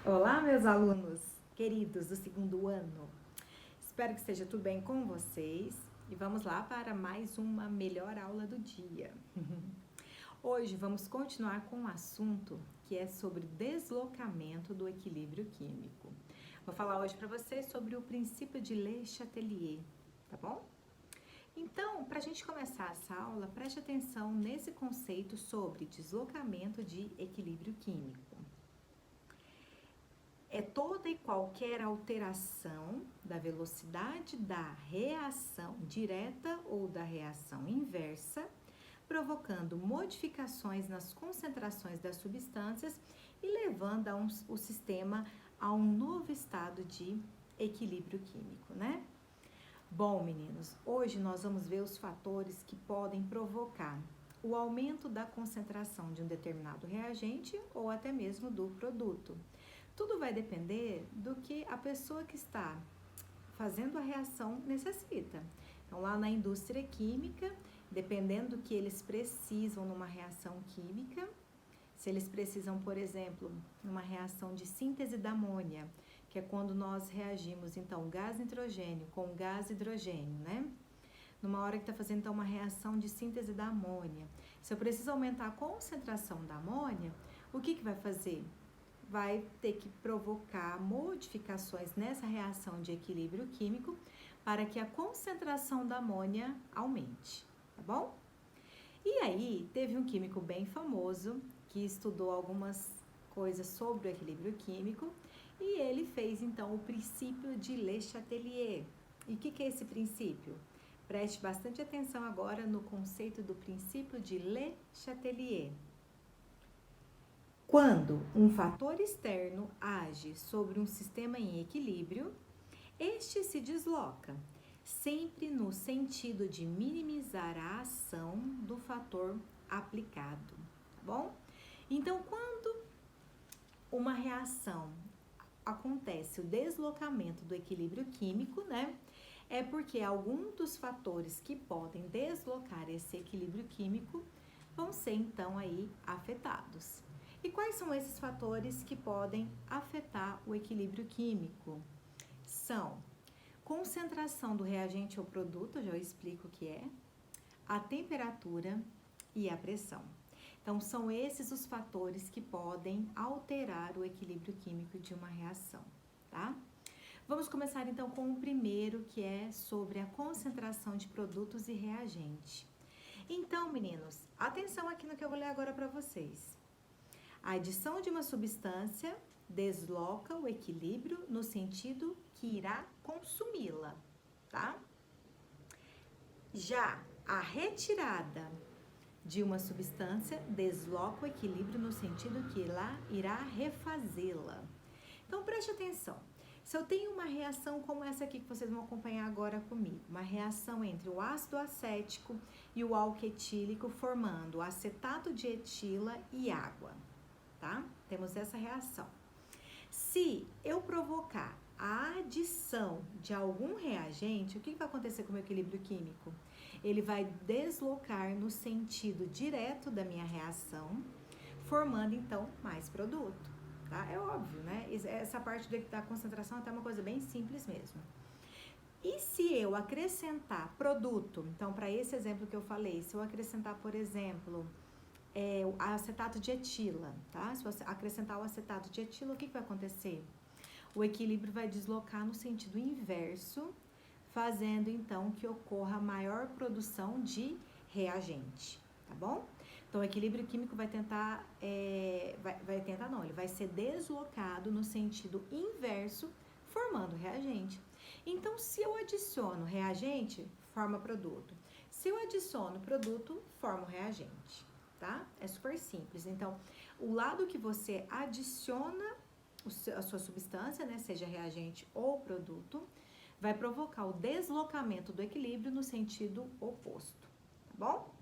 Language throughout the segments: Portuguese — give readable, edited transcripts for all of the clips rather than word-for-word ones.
Olá, meus alunos queridos do segundo ano. Espero que esteja tudo bem com vocês e vamos lá para mais uma melhor aula do dia. Hoje vamos continuar com um assunto que é sobre deslocamento do equilíbrio químico. Vou falar hoje para vocês sobre o princípio de Le Chatelier, tá bom? Então, para a gente começar essa aula, preste atenção nesse conceito sobre deslocamento de equilíbrio químico. É toda e qualquer alteração da velocidade da reação direta ou da reação inversa, provocando modificações nas concentrações das substâncias e levando o sistema a um novo estado de equilíbrio químico, né? Bom, meninos, hoje nós vamos ver os fatores que podem provocar o aumento da concentração de um determinado reagente ou até mesmo do produto. Tudo vai depender do que a pessoa que está fazendo a reação necessita. Então, lá na indústria química, dependendo do que eles precisam numa reação química, se eles precisam, por exemplo, numa reação de síntese da amônia, que é quando nós reagimos, então, gás nitrogênio com gás hidrogênio, né? Numa hora que está fazendo, então, uma reação de síntese da amônia. Se eu preciso aumentar a concentração da amônia, o que vai fazer? Vai ter que provocar modificações nessa reação de equilíbrio químico para que a concentração da amônia aumente, tá bom? E aí, teve um químico bem famoso que estudou algumas coisas sobre o equilíbrio químico e ele fez então o princípio de Le Chatelier. E o que é esse princípio? Preste bastante atenção agora no conceito do princípio de Le Chatelier. Quando um fator externo age sobre um sistema em equilíbrio, este se desloca, sempre no sentido de minimizar a ação do fator aplicado, tá bom? Então, quando uma reação acontece o deslocamento do equilíbrio químico, né? É porque algum dos fatores que podem deslocar esse equilíbrio químico vão ser então aí afetados. E quais são esses fatores que podem afetar o equilíbrio químico? São concentração do reagente ou produto, já eu explico o que é, a temperatura e a pressão. Então, são esses os fatores que podem alterar o equilíbrio químico de uma reação, tá? Vamos começar então com o primeiro, que é sobre a concentração de produtos e reagente. Então, meninos, atenção aqui no que eu vou ler agora para vocês. A adição de uma substância desloca o equilíbrio no sentido que irá consumi-la, tá? Já a retirada de uma substância desloca o equilíbrio no sentido que ela irá refazê-la. Então, preste atenção. Se eu tenho uma reação como essa aqui que vocês vão acompanhar agora comigo, uma reação entre o ácido acético e o álcool etílico, formando acetato de etila e água, tá? Temos essa reação. Se eu provocar a adição de algum reagente, o que vai acontecer com o meu equilíbrio químico? Ele vai deslocar no sentido direto da minha reação, formando então mais produto, tá? É óbvio, né? Essa parte da concentração é até uma coisa bem simples mesmo. E se eu acrescentar produto, então para esse exemplo que eu falei, se eu acrescentar, por exemplo, acetato de etila, tá? Se você acrescentar o acetato de etila, o que vai acontecer? O equilíbrio vai deslocar no sentido inverso, fazendo então que ocorra maior produção de reagente, tá bom? Então, o equilíbrio químico vai tentar, ele vai ser deslocado no sentido inverso, formando reagente. Então, se eu adiciono reagente, forma produto. Se eu adiciono produto, forma reagente, tá? É super simples. Então, o lado que você adiciona a sua substância, né, seja reagente ou produto, vai provocar o deslocamento do equilíbrio no sentido oposto, tá bom?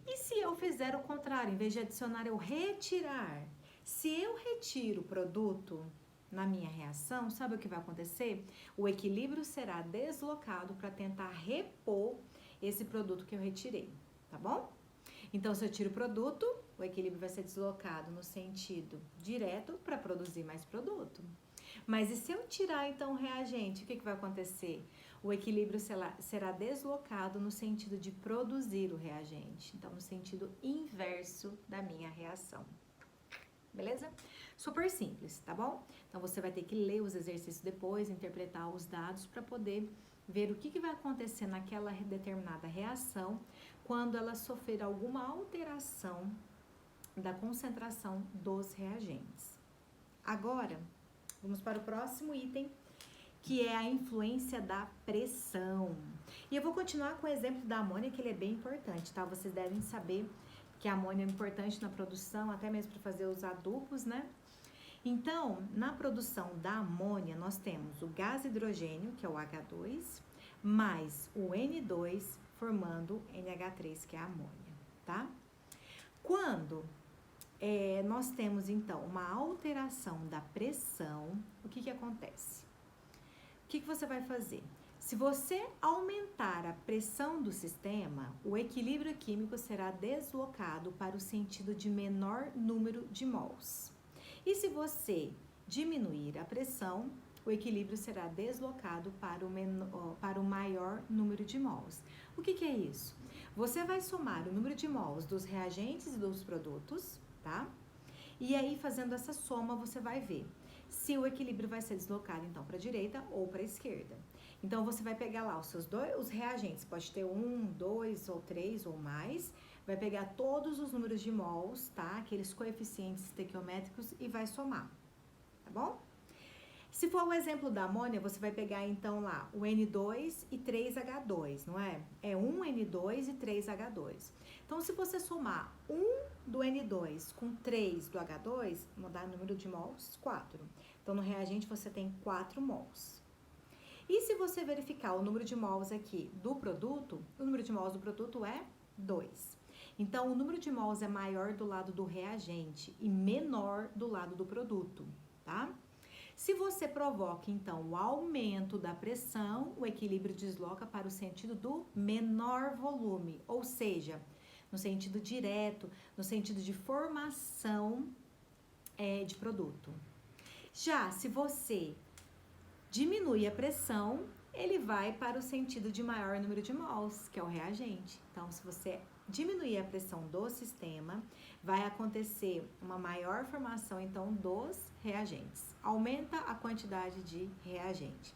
E se eu fizer o contrário, em vez de adicionar, eu retirar? Se eu retiro o produto na minha reação, sabe o que vai acontecer? O equilíbrio será deslocado para tentar repor esse produto que eu retirei, tá bom? Então, se eu tiro o produto, o equilíbrio vai ser deslocado no sentido direto para produzir mais produto. Mas e se eu tirar então o reagente, o que vai acontecer? O equilíbrio será deslocado no sentido de produzir o reagente, então no sentido inverso da minha reação. Beleza? Super simples, tá bom? Então você vai ter que ler os exercícios depois, interpretar os dados para poder ver o que vai acontecer naquela determinada reação quando ela sofrer alguma alteração da concentração dos reagentes. Agora, vamos para o próximo item, que é a influência da pressão. E eu vou continuar com o exemplo da amônia, que ele é bem importante, tá? Vocês devem saber que a amônia é importante na produção, até mesmo para fazer os adubos, né? Então, na produção da amônia, nós temos o gás hidrogênio, que é o H2, mais o N2, formando NH3, que é a amônia, tá? Quando nós temos, então, uma alteração da pressão, o que acontece? O que você vai fazer? Se você aumentar a pressão do sistema, o equilíbrio químico será deslocado para o sentido de menor número de mols. E se você diminuir a pressão, o equilíbrio será deslocado para o maior número de mols. O que é isso? Você vai somar o número de mols dos reagentes e dos produtos, tá? E aí, fazendo essa soma, você vai ver se o equilíbrio vai ser deslocado, então, para a direita ou para a esquerda. Então, você vai pegar lá os reagentes, pode ter 1, 2 ou 3 ou mais, vai pegar todos os números de mols, tá? Aqueles coeficientes estequiométricos e vai somar, tá bom? Se for o exemplo da amônia, você vai pegar, então, lá o N2 e 3H2, não é? É 1 N2 e 3H2. Então, se você somar 1 do N2 com 3 do H2, vou dar o número de mols, 4. Então, no reagente, você tem 4 mols. E se você verificar o número de mols aqui do produto, o número de mols do produto é 2. Então, o número de mols é maior do lado do reagente e menor do lado do produto, tá? Se você provoca, então, o aumento da pressão, o equilíbrio desloca para o sentido do menor volume, ou seja, no sentido direto, no sentido de formação de produto. Já se você diminui a pressão, ele vai para o sentido de maior número de mols, que é o reagente. Então, se você diminuir a pressão do sistema, vai acontecer uma maior formação, então, dos reagentes. Aumenta a quantidade de reagente.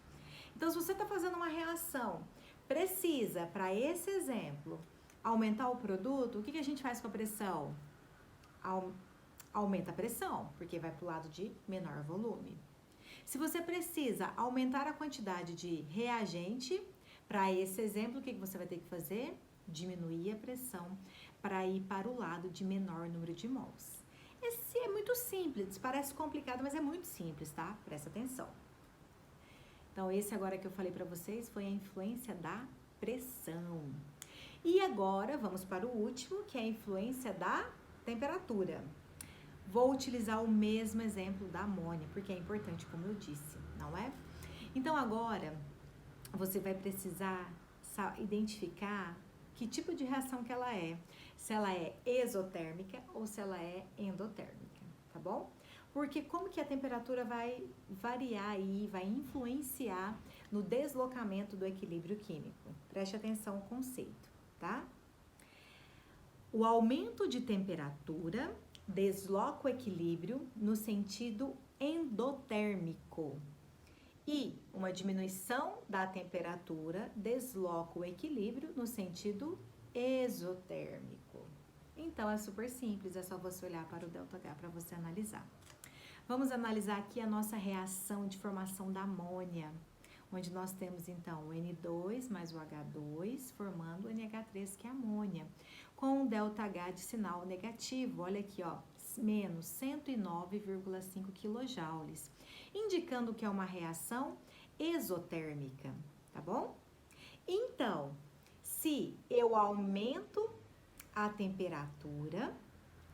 Então, se você está fazendo uma reação, precisa, para esse exemplo, aumentar o produto, o que a gente faz com a pressão? Aumenta a pressão, porque vai para o lado de menor volume. Se você precisa aumentar a quantidade de reagente, para esse exemplo, o que você vai ter que fazer? Diminuir a pressão para ir para o lado de menor número de mols. Esse é muito simples, parece complicado, mas é muito simples, tá? Presta atenção. Então, esse agora que eu falei para vocês foi a influência da pressão. E agora, vamos para o último, que é a influência da temperatura. Vou utilizar o mesmo exemplo da amônia, porque é importante, como eu disse, não é? Então, agora, você vai precisar identificar que tipo de reação que ela é. Se ela é exotérmica ou se ela é endotérmica, tá bom? Porque como que a temperatura vai variar aí, vai influenciar no deslocamento do equilíbrio químico. Preste atenção ao conceito, tá? O aumento de temperatura desloca o equilíbrio no sentido endotérmico. E uma diminuição da temperatura desloca o equilíbrio no sentido exotérmico. Então, é super simples, é só você olhar para o ΔH para você analisar. Vamos analisar aqui a nossa reação de formação da amônia, onde nós temos, então, o N2 mais o H2, formando o NH3, que é a amônia, com um ΔH de sinal negativo, olha aqui, ó, menos 109,5 kJ, indicando que é uma reação exotérmica, tá bom? Então, se eu aumento a temperatura,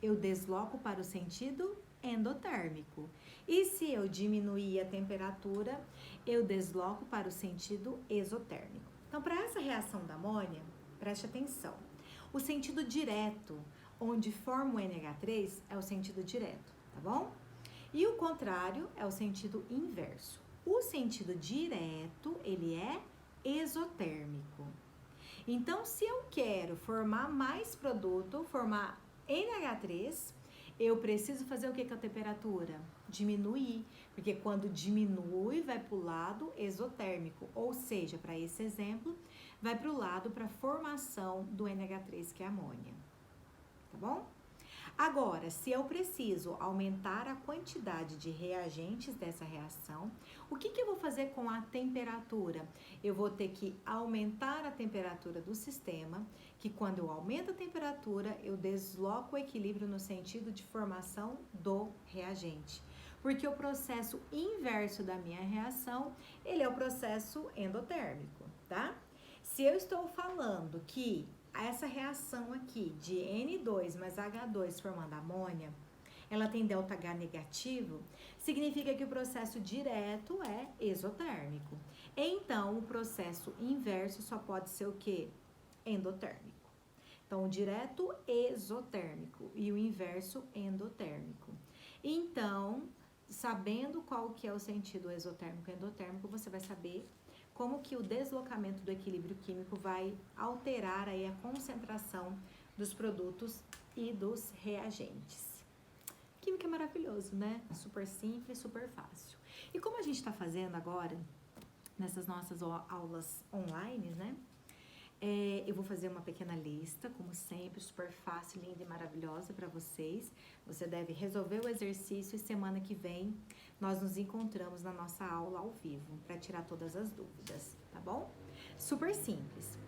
eu desloco para o sentido endotérmico. E se eu diminuir a temperatura, eu desloco para o sentido exotérmico. Então, para essa reação da amônia, preste atenção. O sentido direto, onde forma o NH3 é o sentido direto, tá bom? E o contrário é o sentido inverso. O sentido direto, ele é exotérmico. Então, se eu quero formar mais produto, formar NH3, eu preciso fazer o que com a temperatura? Diminuir, porque quando diminui, vai para o lado exotérmico, ou seja, para esse exemplo, vai para o lado para a formação do NH3, que é amônia, tá bom? Agora, se eu preciso aumentar a quantidade de reagentes dessa reação, o que eu vou fazer com a temperatura? Eu vou ter que aumentar a temperatura do sistema, que quando eu aumento a temperatura, eu desloco o equilíbrio no sentido de formação do reagente. Porque o processo inverso da minha reação, ele é o processo endotérmico, tá? Se eu estou falando que essa reação aqui de N2 mais H2 formando amônia, ela tem ΔH negativo, significa que o processo direto é exotérmico. Então, o processo inverso só pode ser o quê? Endotérmico. Então, o direto exotérmico e o inverso endotérmico. Então, sabendo qual que é o sentido exotérmico e endotérmico, você vai saber como que o deslocamento do equilíbrio químico vai alterar aí a concentração dos produtos e dos reagentes. Química é maravilhoso, né? Super simples, super fácil. E como a gente está fazendo agora, nessas nossas aulas online, né? Eu vou fazer uma pequena lista, como sempre, super fácil, linda e maravilhosa para vocês. Você deve resolver o exercício e semana que vem nós nos encontramos na nossa aula ao vivo para tirar todas as dúvidas, tá bom? Super simples.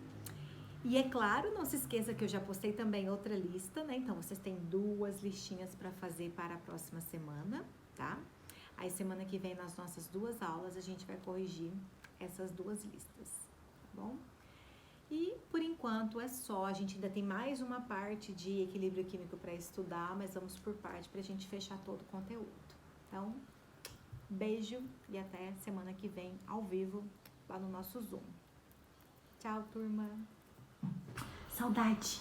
E é claro, não se esqueça que eu já postei também outra lista, né? Então, vocês têm 2 listinhas para fazer para a próxima semana, tá? Aí, semana que vem, nas nossas 2 aulas, a gente vai corrigir essas 2 listas, tá bom? E, por enquanto, é só. A gente ainda tem mais uma parte de equilíbrio químico para estudar, mas vamos por parte para a gente fechar todo o conteúdo. Então, beijo e até semana que vem, ao vivo, lá no nosso Zoom. Tchau, turma! Saudade!